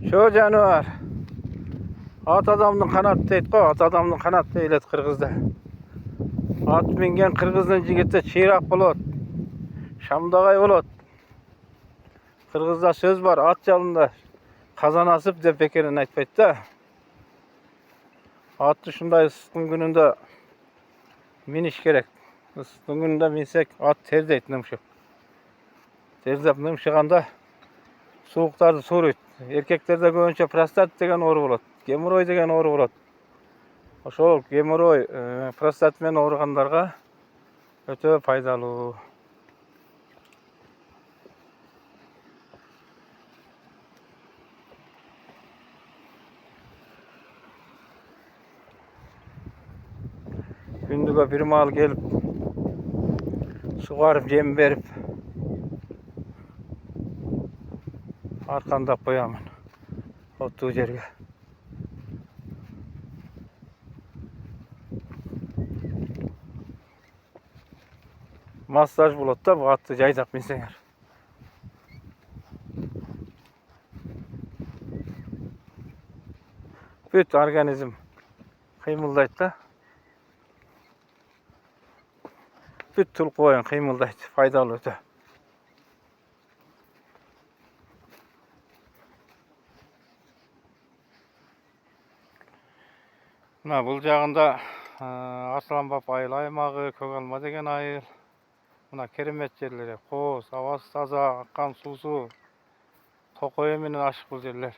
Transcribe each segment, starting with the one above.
Şu canavar. At adamның kanat deydi ғой, at adamның kanat deyilеді Қырғызда. At minген Қырғыздың жігіті чирақ болады, шамдағай болады. Қырғызда сөз бар, ат жалында қазан асып деп бекерін айтпайды да. Атты шындай ыстың күнінде миниш керек. Ыстың күнінде минсек ат тердейді нымшық. Тердеп нымшығанда суықтарды суырайды. Еркектерде көбінше простат деген ауру болады, геморрой деген ауру болады. Ошол геморрой, простатмен ауырғандарға өте пайдалы. Күндүгө bir мал келіп, суғарып, жем беріп, арқандап қоямын оттуу жерге. Массаж болады да, бұл атты жайдап минсеңер. Бүт организм қимылдайды да. Бүт тұлқы бойын қимылдайды, пайдалы өте. Мына бұл жағында Арсланбап айыл аймағы, Көгалма деген айыл. Мына керемет жерлері, қос, ауасы таза, аққан сусу, тоқойы менен ашық бұл жерлер.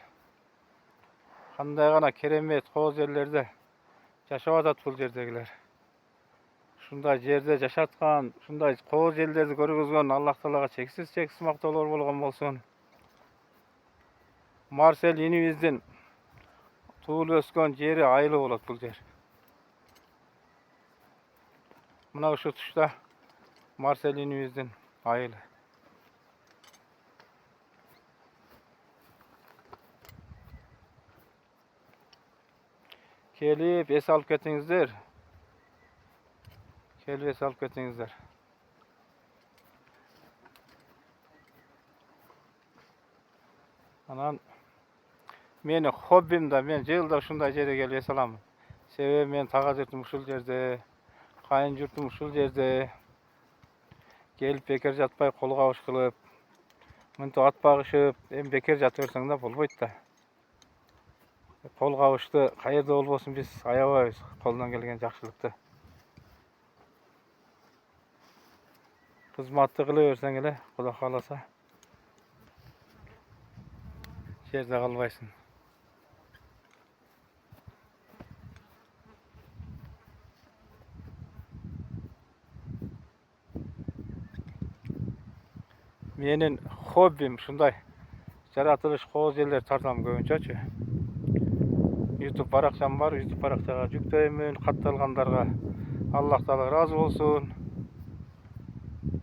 Қандай ғана керемет қос жерлерде жашап атат бұл жердегілер. Шундай жерде жашатқан, шундай қос жерлерді көргізген Аллах Тағалаға чексіз мақтаулар болған болсын. Марсель инибиздин туылып өскен жері айылы болады бұл жер. Мына ушу тушта Марсель инибиздин айылы. Келіп ес алып кетіңіздер. Келіп ес алып кетіңіздер. Анан мені хоббимда, мен жылда ушундай жерге келіп ес аламын. Себеби мен тага жұртым ушул жерде, кайын жұртым ушул жерде. Келіп бекер жатпай кол кабыш кылып, мынтип ат багышып, эми бекер жатып берсең да болбойт да. Кол кабышты кайерде болбосун биз аябайбыз, колдон келген жакшылыкты. Кызматты кыла берсең эле, Кудай кааласа, жерде калбайсың. Менин хоббим шундай жаратылыш кооз жерлер тартам көбүнчөчү. YouTube баракчам бар, YouTube баракчага жүктөймүн, катталгандарга Аллах Таала ыраазы болсун.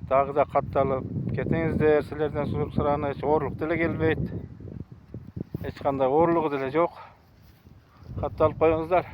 Дагы да катталып кетиңиздер, силерден сураныч оорлук деле келбейт. Эч кандай оорлугу деле жок. Катталып коюңуздар.